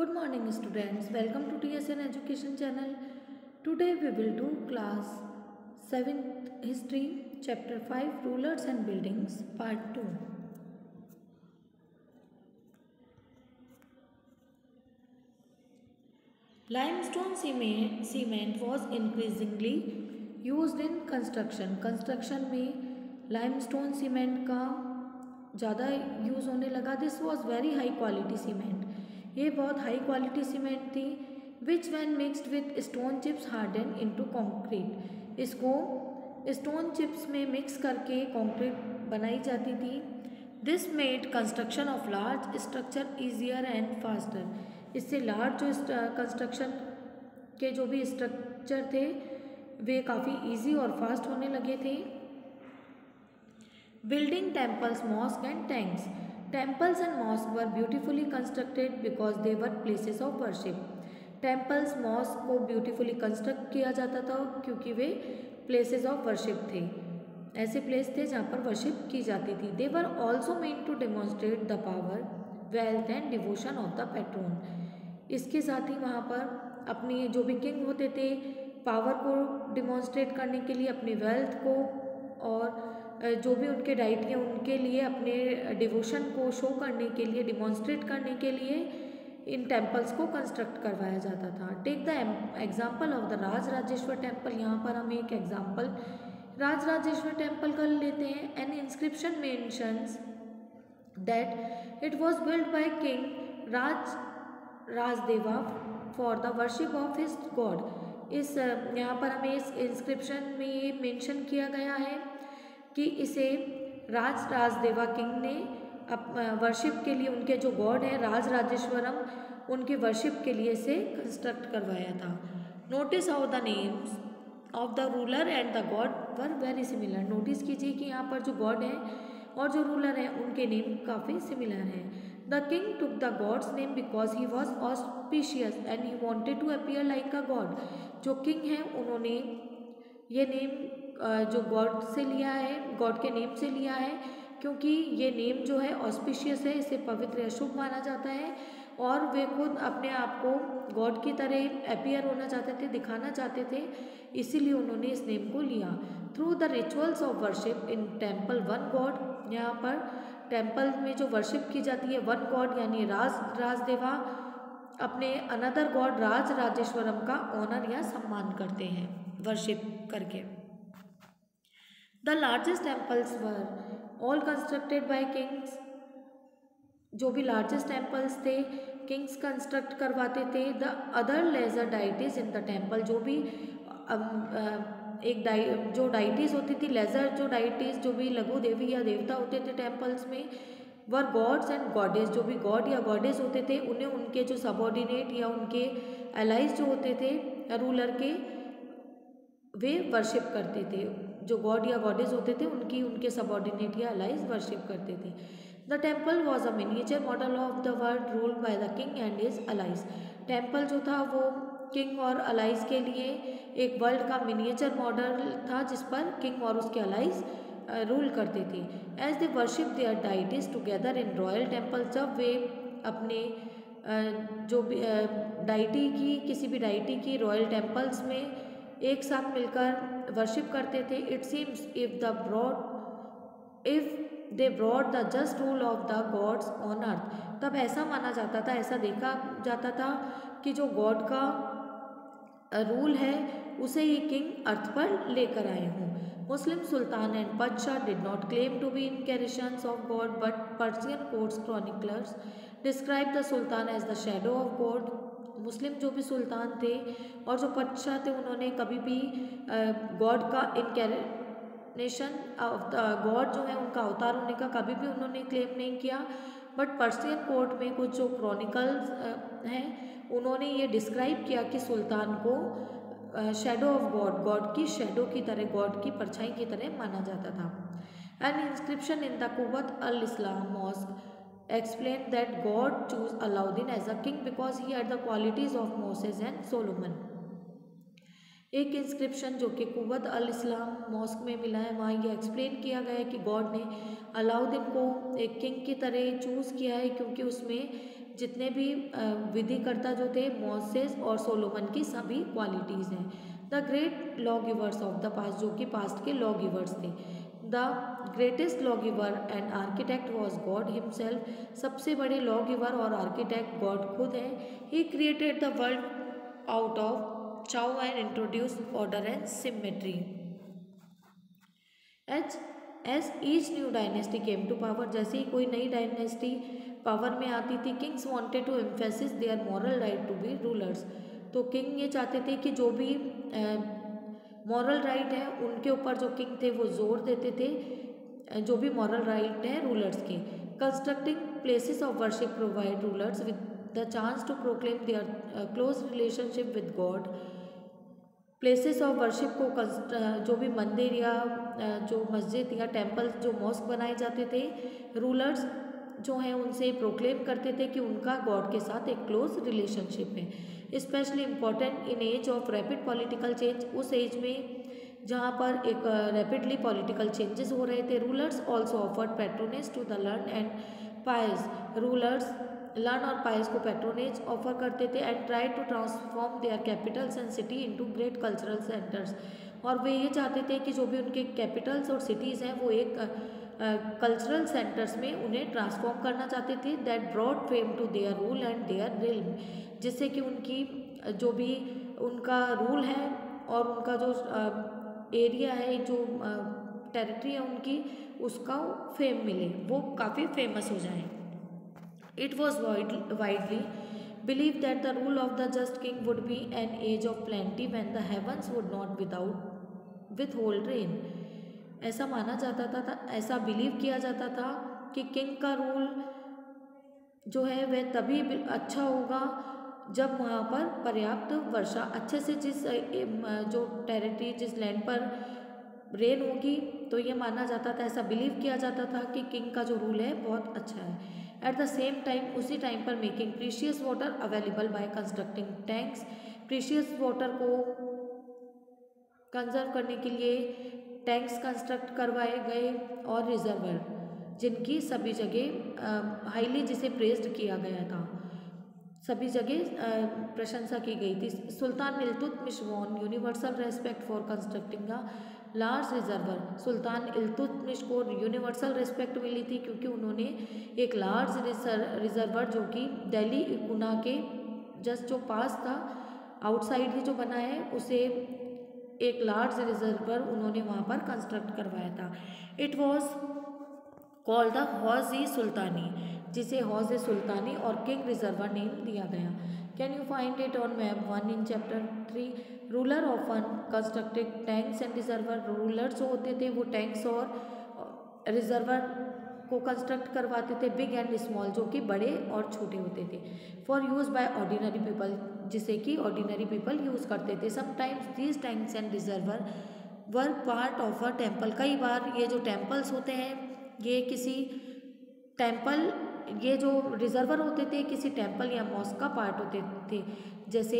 Good morning students, welcome to TSN Education channel. Today we will do class 7th history chapter 5 rulers and buildings part 2. Limestone cement was increasingly used in construction. Construction में limestone cement का ज़्यादा use होने लगा. This was very high quality cement. ये बहुत high quality cement थी. Which when mixed with stone chips harden into concrete. इसको stone chips में मिक्स करके कंक्रीट बनाई जाती थी. This made construction of large structure easier and faster. इससे लार्ज जो कंस्ट्रक्शन के जो भी स्ट्रक्चर थे वे काफ़ी ईजी और फास्ट होने लगे थे. Building temples, mosque and tanks. Temples and mosques were beautifully constructed because they were places of worship. Temples, mosques को beautifully construct किया जाता था क्योंकि वे places of worship थे. ऐसे प्लेस थे जहाँ पर वर्शिप की जाती थी. They were also meant to demonstrate the power, wealth and devotion of the patron. इसके साथ ही वहाँ पर अपनी जो भी किंग होते थे पावर को डिमॉन्स्ट्रेट करने के लिए, अपनी वेल्थ को और जो भी उनके डाइटी हैं उनके लिए, अपने डिवोशन को शो करने के लिए, डिमॉन्स्ट्रेट करने के लिए इन टेम्पल्स को कंस्ट्रक्ट करवाया जाता था. Take the example of the Rajarajeshwara temple. यहाँ पर हम एक एग्जाम्पल राजराजेश्वर टेम्पल कर लेते हैं. An inscription mentions that it was build by king Rajdeva for the worship of his god. इस यहाँ पर हमें इस इंस्क्रिप्शन में ये मेंशन किया गया है कि इसे राजदेवा किंग ने वर्शिप के लिए, उनके जो गॉड हैं राजराजेश्वरम, उनके वर्शिप के लिए इसे कंस्ट्रक्ट करवाया था. Notice how the names of the ruler and the God were very similar. Notice कीजिए कि यहाँ पर जो गॉड हैं और जो रूलर हैं उनके नेम काफ़ी सिमिलर हैं. The king took the god's name because he was auspicious and he wanted to appear like a god. जो किंग हैं उन्होंने ये नेम जो गॉड से लिया है, गॉड के नेम से लिया है, क्योंकि ये नेम जो है ऑस्पिशियस है, इसे पवित्र या शुभ माना जाता है और वे खुद अपने आप को गॉड की तरह अपीयर होना चाहते थे, दिखाना चाहते थे, इसीलिए उन्होंने इस नेम को लिया. Through the rituals of worship in temple one God. यहाँ पर टेम्पल में जो वर्शिप की जाती है वन गॉड यानी राजदेवा अपने अनदर गॉड राजराजेश्वरम का ऑनर या सम्मान करते हैं वर्शिप करके. The largest temples were all constructed by kings. जो भी लार्जेस्ट टेम्पल्स थे किंग्स कंस्ट्रक्ट करवाते थे. The other lesser deities in the temple. जो भी जो डाइटीज होती थी, लेजर जो डाइटीज, जो भी लघु देवी या देवता होते थे टेम्पल्स में, वर गॉड्स एंड गॉडेस. जो भी गॉड या गॉडेस होते थे उन्हें उनके जो सबॉर्डिनेट या उनके एलाइज जो होते थे रूलर के, वे वर्शिप करते थे. जो गॉड या गॉडेस होते थे उनके सबॉर्डिनेट या अलाइज वर्शिप करते थे. The temple was a miniature model of the world ruled by the king and his allies. Temple जो था वो किंग और अलाइज के लिए एक वर्ल्ड का मिनिएचर मॉडल था जिस पर किंग और उसके अलाइज रूल करते थे. As they worship their deities together in royal temple. जब वे अपने जो भी डाइटी की, किसी भी डाइटी की रॉयल टेम्पल्स में एक साथ मिलकर वर्शिप करते थे. It seems if they brought the just rule of the gods on earth. तब ऐसा माना जाता था, ऐसा देखा जाता था कि जो गॉड का रूल है उसे ये किंग अर्थ पर लेकर आए हों. मुस्लिम सुल्तान एंड बादशाह did not claim to be incarnations of god but Persian courts chroniclers describe the sultan as the shadow of god. Muslim जो भी सुल्तान थे और जो बादशाह थे उन्होंने कभी भी गॉड का इनकैरिनेशन ऑफ द गॉड जो है उनका अवतार होने का कभी भी उन्होंने क्लेम नहीं किया. बट पर्शियन कोर्ट में कुछ जो क्रॉनिकल्स हैं उन्होंने ये डिस्क्राइब किया कि सुल्तान को शैडो ऑफ गॉड, गॉड की शैडो की तरह, गॉड की परछाई की तरह माना जाता था. An inscription in the Quwwat al Islam mosque explained that God chose Alauddin as a king because he had the qualities of Moses and Solomon. एक इंस्क्रिप्शन जो कि कुव्वत अल इस्लाम मॉस्क में मिला है, वहाँ ये एक्सप्लेन किया गया है कि गॉड ने अलाउद्दीन को एक किंग की तरह चूज़ किया है क्योंकि उसमें जितने भी विधिकर्ता जो थे मोसेस और सोलोमन की सभी क्वालिटीज़ हैं। The great law givers of the past, जो कि पास्ट के लॉ गिवर्स थे। The greatest law giver and architect was god himself, सबसे बड़े लॉ गिवर और आर्किटेक्ट गॉड खुद हैं। He created the world out of chaos and introduce order and symmetry. As each new dynasty came to power, जैसे ही कोई नई dynasty power में आती थी, kings wanted to emphasis their moral right to be rulers, तो king ये चाहते थे कि जो भी मॉरल राइट है उनके ऊपर जो किंग थे वो जोर देते थे, जो भी मॉरल राइट है रूलर्स के। Constructing places of worship provide rulers with the chance to proclaim their close relationship with god. Places of worship को जो भी मंदिर या जो मस्जिद या टेम्पल जो मॉस्क बनाए जाते थे, रूलर्स जो हैं उनसे प्रोक्लेम करते थे कि उनका गॉड के साथ एक क्लोज रिलेशनशिप है। Specially important in age of rapid political change, उस एज में जहाँ पर एक रैपिडली पॉलिटिकल चेंजेस हो रहे थे। Rulers also offered patronage to the learn and pious, rulers learn और पायस को पैट्रोनेज ऑफर करते थे। And try to transform their capitals and city into great cultural centres, और वे ये चाहते थे कि जो भी उनके कैपिटल्स और सिटीज़ हैं वो एक कल्चरल सेंटर्स में उन्हें ट्रांसफॉर्म करना चाहते थे। That brought fame to their rule and their realm, जिससे कि उनकी जो भी उनका रूल है और उनका जो एरिया है, जो टेरिटरी है उनकी, उसका फेम मिले, वो काफ़ी फेमस हो जाए। It was widely believed that the rule of the just king would be an age of plenty when the heavens would not withhold rain. ऐसा माना जाता था, ऐसा बिलीव किया जाता था कि किंग का रूल जो है वह तभी अच्छा होगा जब वहाँ पर पर्याप्त वर्षा अच्छे से, जिस जो टेरिटरी जिस लैंड पर रेन होगी, तो ये माना जाता था, ऐसा बिलीव किया जाता था कि किंग का जो रूल है बहुत अच्छा है। एट द सेम टाइम, उसी टाइम पर making precious water available by constructing tanks, precious water को कंजर्व करने के लिए टैंक्स कंस्ट्रक्ट करवाए गए और रिजर्वर, जिनकी सभी जगह हाईली जिसे प्रेज्ड किया गया था, सभी जगह प्रशंसा की गई थी। सुल्तान Iltutmish won universal respect for constructing a large reservoir, सुल्तान इल्तुतमिश को यूनिवर्सल रिस्पेक्ट मिली थी क्योंकि उन्होंने एक लार्ज रिजर्वर जो कि दिल्ली गुना के जस्ट जो पास था, आउटसाइड ही जो बना है, उसे एक लार्ज रिजर्वर उन्होंने वहाँ पर कंस्ट्रक्ट करवाया था। इट वॉज कॉल्ड द हौज-ए सुल्तानी, जिसे हौज-ए सुल्तानी और किंग रिजर्वर नेम दिया गया। Can you find it on map 1 in chapter 3? Ruler often constructed tanks and reservoir, ruler जो होते थे वो टैंक्स और रिजर्वर को कंस्ट्रक्ट करवाते थे, बिग एंड स्मॉल, जो कि बड़े और छोटे होते थे, for use by ordinary people, जिसे कि ऑर्डिनरी पीपल यूज़ करते थे। Sometimes these tanks and reservoir were part of a temple, कई बार ये जो टेम्पल्स होते हैं ये किसी टेम्पल, ये जो रिजर्वर होते थे किसी टेम्पल या मॉस्क का पार्ट होते थे। जैसे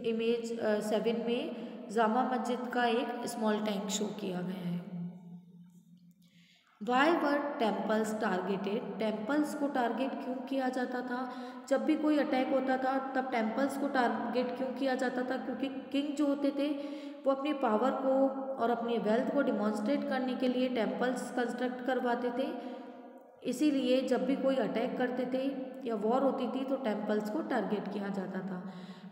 इमेज 7 में जामा मस्जिद का एक स्मॉल टैंक शो किया गया है। Why were temples targeted, temples को टारगेट क्यों किया जाता था? जब भी कोई अटैक होता था तब टेम्पल्स को टारगेट क्यों किया जाता था? क्योंकि किंग जो होते थे वो अपनी पावर को और अपनी वेल्थ को डिमॉन्स्ट्रेट करने के लिए टेम्पल्स कंस्ट्रक्ट करवाते थे। इसीलिए जब भी कोई अटैक करते थे या वॉर होती थी तो टेम्पल्स को टारगेट किया जाता था।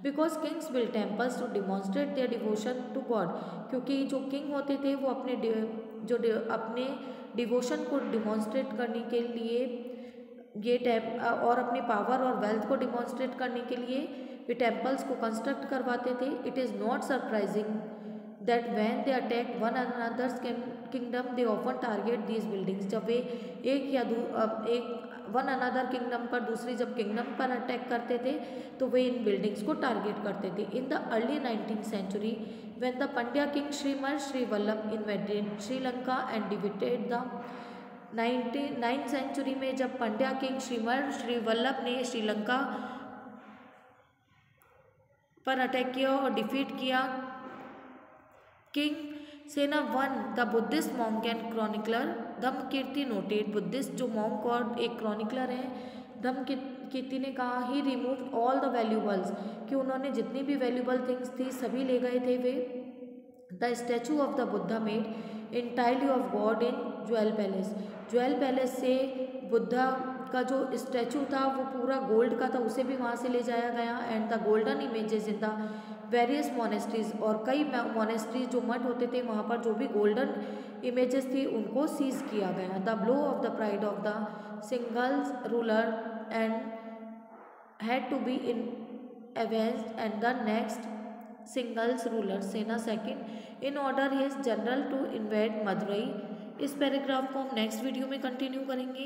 Because kings build temples to demonstrate their devotion to god, क्योंकि जो किंग होते थे वो अपने डिवोशन को डिमॉन्स्ट्रेट करने के लिए ये और अपनी पावर और वेल्थ को डिमॉन्स्ट्रेट करने के लिए वे टेम्पल्स को कंस्ट्रक्ट करवाते थे। It is not surprising that when they attack one another's kingdom they often target these buildings, जब वे एक वन अनदर किंगडम पर दूसरी जब किंगडम पर अटैक करते थे तो वे इन बिल्डिंग्स को टारगेट करते थे। In the early 19th century when the Pandya king Srivallabh invaded Sri Lanka and defeated the 9th century में जब पंड्या किंग श्रीवल्लभ ने श्रीलंका पर अटैक किया और डिफीट किया, king Sena one the Buddhist monk and chronicler Dhammakirti noted, Buddhist जो मॉन्क और एक क्रॉनिकलर है कीर्ति ने कहा ही रिमूव्ड ऑल द वैल्यूबल्स, कि उन्होंने जितनी भी वैल्यूबल थिंग्स थी सभी ले गए थे वे। The statue of the Buddha made entirely of gold in jewel palace, jewel palace से बुद्धा का जो स्टैचू था वो पूरा गोल्ड का था, उसे भी वहाँ से ले जाया गया। And the golden images in the various monasteries, और कई मोनेस्ट्रीज जो मठ होते थे वहाँ पर जो भी गोल्डन इमेजेस थी उनको सीज किया गया। The blow of the pride of the Sinhalese ruler and had to be in avenged, and the next Sinhalese ruler Sena second in order his general to invade Madurai. इस पैराग्राफ को हम नेक्स्ट वीडियो में continue करेंगे।